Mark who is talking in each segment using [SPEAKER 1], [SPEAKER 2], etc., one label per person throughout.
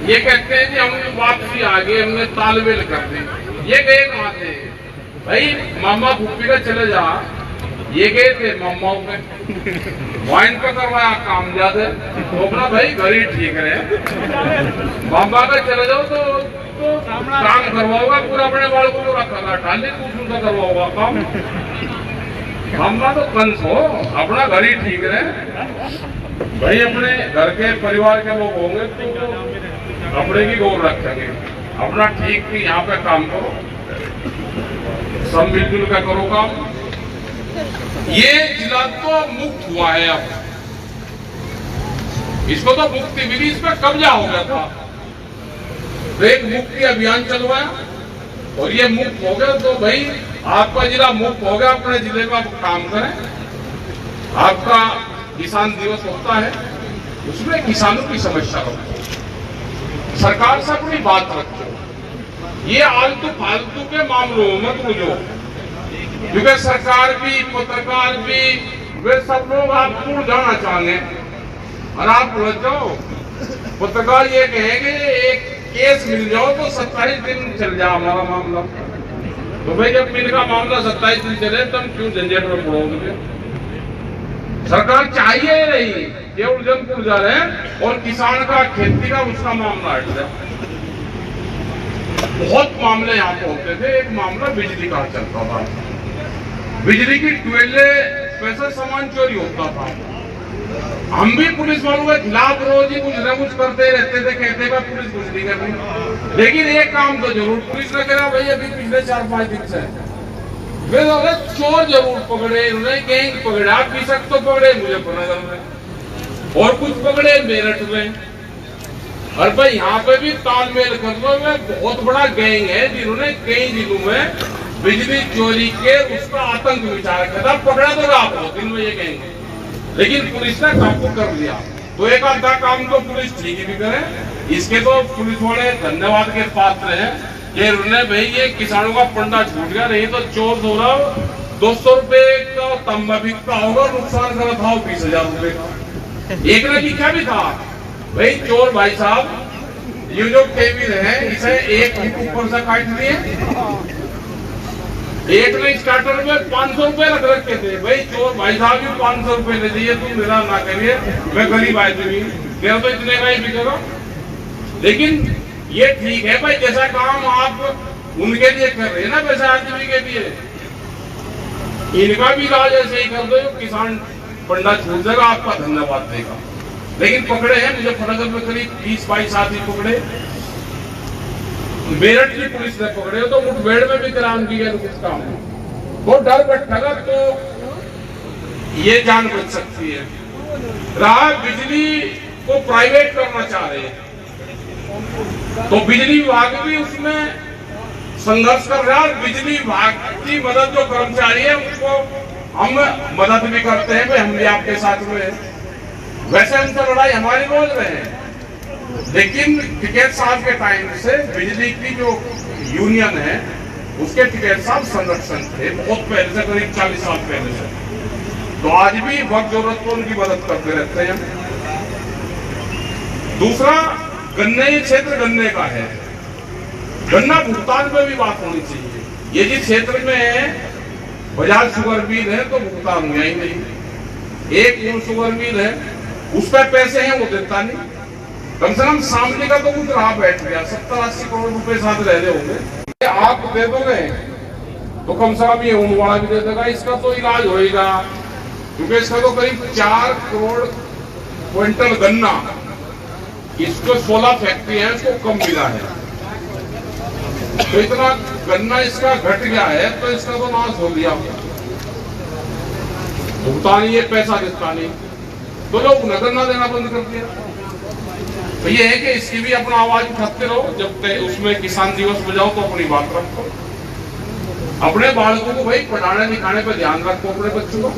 [SPEAKER 1] ये कहते हैं कि हम वापसी आ गए, हमने तालमेल कर दी। ये गए कहाँ थे भाई? मामा भूपी का चले जा, ये गए थे मामाओं में वाइन का करवाया काम ज्यादा तो अपना भाई घर ही ठीक रहे। मामा का चले जाओ तो काम करवाओगा पूरा, अपने बालकों को रखा ठाली कुछ उनका करवाओगा काम। मामा तो कंस हो, अपना घर ही ठीक रहे भाई। अपने घर के परिवार के लोग होंगे तो अपने की गौर रखेंगे, अपना ठीक की यहाँ पे काम करो, सब मिलजुल कर करो काम। ये जिला तो मुक्त हुआ है, अब इसको तो मुक्ति मिली, इस पर कब्जा हो गया था तो एक मुक्ति अभियान चलवाया और ये मुक्त हो गया तो भाई आपका जिला मुक्त हो गया। अपने जिले में आप काम करें। आपका किसान दिवस होता है, उसमें किसानों की समस्या रखो, सरकार से अपनी बात रखो, ये आलतू फालतू के मामलों मत बुझो, क्योंकि सरकार भी पत्रकार भी वे सब लोग आपको उलझाना चाहेंगे और आप उलझ जाओ। पत्रकार ये कहेंगे एक केस मिल जाओ तो 27 दिन चल जाए हमारा मामला, तो भाई जब इनका मामला 27 दिन चले तब क्यों झंझट में पड़ोगे? सरकार चाहिए नहीं, ये उलझन को उलझा रहे हैं और किसान का खेती का उसका मामला हट जाए। बहुत मामले यहाँ पे होते थे। एक मामला बिजली का चलता था, बिजली की ट्यूबवेल पैसा सामान चोरी होता था। हम भी पुलिस वालों के खिलाफ रोज ही कुछ न कुछ करते रहते थे, कहते थे पुलिस कुछ नहीं कर रही, लेकिन एक काम तो जरूर पुलिस ने करा भाई अभी पिछले 4-5 दिन से वे चोर जरूर पकड़े, उन्हें गैंग पकड़ा, पिसक तो पकड़े मुजफ्फरनगर में और कुछ पकड़े मेरठ में। और भाई यहाँ पे भी तालमेल करने में बहुत बड़ा गैंग है जिन्होंने कई जिलों में बिजली चोरी के उसका आतंक विचार किया था। पकड़ा तो रहा 2 दिन में ये गैंग, लेकिन पुलिस ने काबू कर लिया। तो एक आधा काम तो पुलिस ठीक ही करे, इसके तो पुलिस वाले धन्यवाद के पात्र हैं कि उन्होंने भाई ये किसानों का पंडा छूट गया, नहीं तो चोर हो रहा 200 रुपए का तंबा बिकता होगा, नुकसान कर था 20,000 रुपए का। एक ने लिखा भी था भाई चोर भाई साहब ये जो टेबिल है इसे एक फुट ऊपर से काट दिए, एक ने स्टार्टर में 500 रुपए रख रखे थे। भाई चोर भाई साहब भी 500 रुपए ले दिए, तुम मेरा ना करिए, मैं गरीब आदमी मेरा तो इतने का ही बिकेगा। लेकिन ये ठीक है भाई, जैसा काम आप उनके लिए कर रहे हैं ना वैसा आदमी के लिए इनका भी इलाज ऐसे ही कर दो, किसान पंडा छूट जाएगा, आपका धन्यवाद देगा। लेकिन पकड़े हैं मुजफ्फरनगर में करीब 20-22 आदमी पकड़े, मेरठ की पुलिस ने पकड़े तो मुठभेड़ में भी कराम की गया कुछ काम। वो डर बैठेगा तो ये जान बच सकती है। रहा बिजली को प्राइवेट करना चाह रहे हैं तो बिजली विभाग भी उसमें संघर्ष कर रहा है। बिजली विभाग की मदद जो कर्मचारी है उनको हम मदद भी करते हैं, भाई हम भी आपके साथ में। वैसे उनसे लड़ाई हमारी रोज रहे हैं, लेकिन टिकैत साहब के टाइम से बिजली की जो यूनियन है उसके टिकैत साहब संरक्षण थे बहुत पहले से, करीब 40 साल पहले से। तो आज भी वक्त जरूरत को उनकी मदद करते रहते हैं। दूसरा गन्ने क्षेत्र गन्ने का है, गन्ना भुगतान पे भी बात होनी चाहिए। ये जिस क्षेत्र में बजाज शुगर मिल है तो भुगतान हुआ ही नहीं। एक शुगर मिल है उस पर पैसे हैं वो देता नहीं, कम से कम सामने का तो कुछ रहा बैठ गया, 70-80 करोड़ रुपए साथ रह रहे होंगे। आप दे दोगे तो कम से कम ये ऊन वाला भी दे देगा, इसका तो इलाज होएगा, क्योंकि इसका तो करीब 4 करोड़ क्विंटल गन्ना, इसको 16 फैक्ट्री है, इसको कम मिला है। तो इतना गन्ना इसका घट गया है तो इसका तो नाश हो गया, भुगतान ये पैसा देता नहीं तो लोग नगर ना देना बंद कर दिया। तो ये है कि इसकी भी अपना आवाज उठाते रहो, जब उसमें किसान दिवस बजाओ तो अपनी बात रखो, अपने बालकों को भाई पढ़ाने लिखाने पर ध्यान रखो, अपने बच्चों को।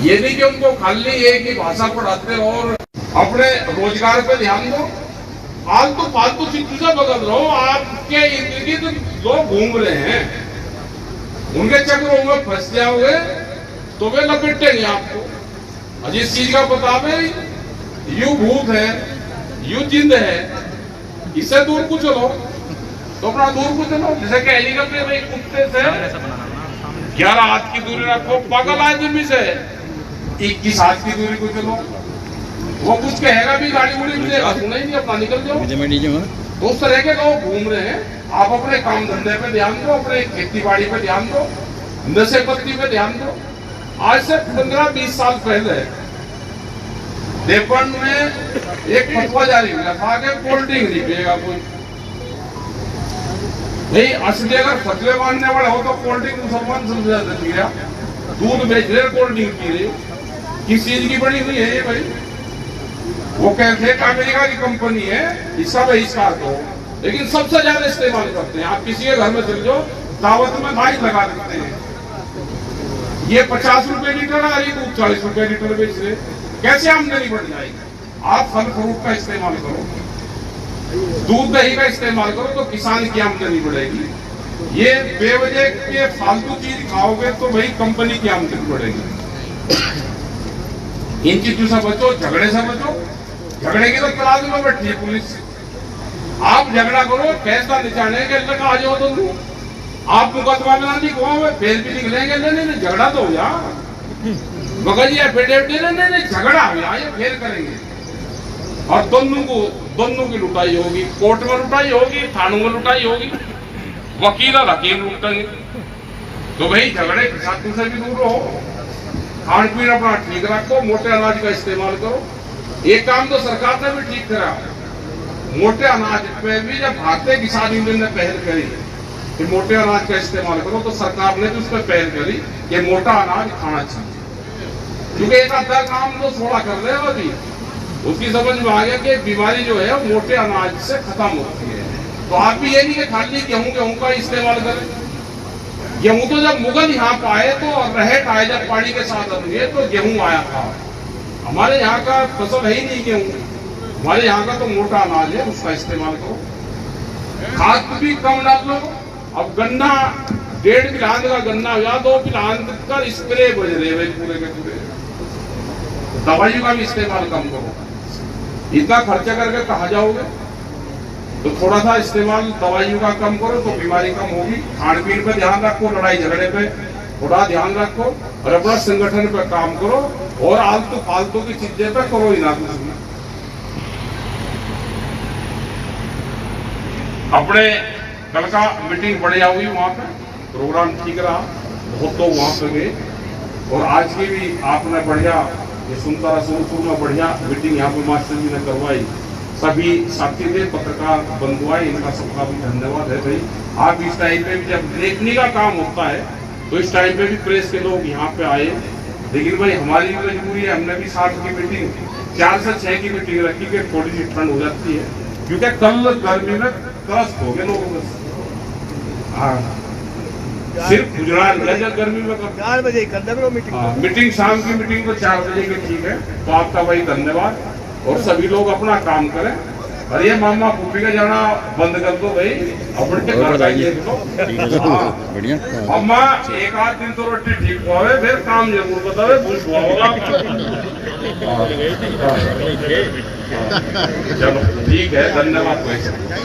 [SPEAKER 1] ये नहीं कि उनको खाली एक ही भाषा पढ़ाते रहो और अपने रोजगार पे ध्यान दो। आलतू फालतू चीजों से बदल रहो, आपके इर्द गिर्द लोग घूम रहे हैं, उनके चक्रों में फंस जाओगे तो वे लपेटेंगे आपको। जिस चीज का पता है यू भूत है, यूं जिंद है, इससे दूर को चलो तो अपना दूर को चलो। जैसे कि एलिगल में भाई कुत्ते से 11 हाथ की दूरी रखो, पागल आदमी से 21 हाथ की दूरी को चलो। वो कुछ कहेगा भी, गाड़ी उड़ी मिलेगा, सुना ही नहीं, अपना निकल जाओ। तो उस तरह के लोग घूम रहे हैं। आप अपने काम धंधे पे ध्यान दो, अपने खेती बाड़ी पे ध्यान दो, नशे पत्ती पे ध्यान दो। आज से 15-20 साल पहले देवबंद में एक फतवा जारी हुआ था कि कोल्ड ड्रिंक नहीं पिएगा कोई। नहीं, असली अगर फतवे मानने वाला हो तो कोल्ड ड्रिंक मुसलमान समझ जाते हैं। दूध बेच रहे, कोल्ड ड्रिंक पी रहे, किस चीज की बनी हुई है ये भाई? वो कहते हैं अमेरिका की कंपनी है, इसका बहिष्कार दो, लेकिन सबसे ज्यादा इस्तेमाल करते हैं। आप किसी के घर में चल जाओ, दावत में बाइक लगा देते हैं। ये 50 रुपए लीटर आ रही, दूध 40 रुपए लीटर बेच रहे। कैसे आमदनी बढ़ जाएगी? आप फल फ्रूट का इस्तेमाल करो, दूध दही का इस्तेमाल करो, तो किसान की आमदनी बढ़ेगी। ये बेवजह के फालतू चीज खाओगे तो भाई कंपनी की आमदनी बढ़ेगी। इन चीजों से बचो, झगड़े से बचो। झगड़े की तो तलाश में बैठी है पुलिस। आप झगड़ा करो, फैसला निचाने के लगा आ जाओ तो आप मुकदमा में नहीं को फेल भी निकलेंगे। नहीं, झगड़ा तो हो जा, मगर ये एफिडेविट नहीं, झगड़ा हो जाए, ये फेल करेंगे। और दोनों की लुटाई होगी, कोर्ट में लुटाई होगी, थानों में लुटाई होगी, वकील और हकीम लुटेंगे। तो भाई झगड़े फसाद से भी दूर रहो, खान पीन अपना ठीक रखो, मोटे अनाज का इस्तेमाल करो। एक काम तो सरकार ने भी ठीक करा, मोटे अनाज पे भी जब भारतीय किसान यूनियन ने पहल करी कि मोटे अनाज का इस्तेमाल करो, तो सरकार ने भी उस पर पहल करी कि मोटा अनाज खाना चाहिए। क्योंकि एक आधा काम तो थोड़ा कर रहे हो अभी, उसकी समझ में आ गया कि बीमारी जो है मोटे अनाज से खत्म होती है। तो आप भी ये नहीं कि खाली गेहूं का इस्तेमाल करें। गेहूं तो जब मुगल यहाँ पे आए तो रहट आए, जब पानी के साथ हुए तो गेहूं आया था। हमारे यहाँ का फसल है ही नहीं गेहूं, हमारे यहाँ का तो मोटा अनाज है, उसका इस्तेमाल करो। खाद भी कम डाल लो। अब गन्ना 1.5 पिलांद का गन्ना या 2 पिलांद का स्प्रे बज रहे भाई पूरे के पूरे। दवाइयों का भी इस्तेमाल कम करो। इतना खर्चा करके कहाँ जाओगे? तो थोड़ा सा इस्तेमाल दवाइयों का कम करो तो बीमारी कम होगी। खान पीन पे ध्यान रखो, लड़ाई झगड़े पे थोड़ा ध्यान रखो, और अपना संगठन पे काम करो, और आलतू फालतू की चीजें पे करो ही ना कुछ। अपने कल का मीटिंग बढ़िया हुई, वहां पे प्रोग्राम ठीक रहा, बहुत लोग वहां पे गए। और आज की भी आपने बढ़िया, ये सुनता रहा, सोनपुर में बढ़िया मीटिंग यहाँ पे मास्टर जी ने करवाई। सभी साथी थे, पत्रकार बंधु आए, इनका सबका भी धन्यवाद है भाई। आप इस टाइम पे भी जब देखने का काम होता है तो इस टाइम पे भी प्रेस के लोग यहाँ पे आए। लेकिन भाई हमारी भी मजबूरी है, हमने भी 7 की मीटिंग 4 से 6 की मीटिंग रखी कि थोड़ी सी ठंड हो जाती है, क्योंकि कल गर्मी में त्रस्त हो गए लोगों में। हाँ, सिर्फ गुजरात जब गर्मी में
[SPEAKER 2] 4 बजे कर दे मीटिंग।
[SPEAKER 1] मीटिंग शाम की मीटिंग तो 4 बजे की ठीक है। तो आपका भाई धन्यवाद, और सभी लोग अपना काम करें। और ये मामा पुप्पी का जाना बंद कर दो भाई, अपने घर जाइए।
[SPEAKER 3] बढ़िया
[SPEAKER 1] अम्मा 1 आध दिन तो रोटी ठीक हुआ, फिर काम जरूर बतावे, भूख हुआ होगा। चलो ठीक है, धन्यवाद भाई।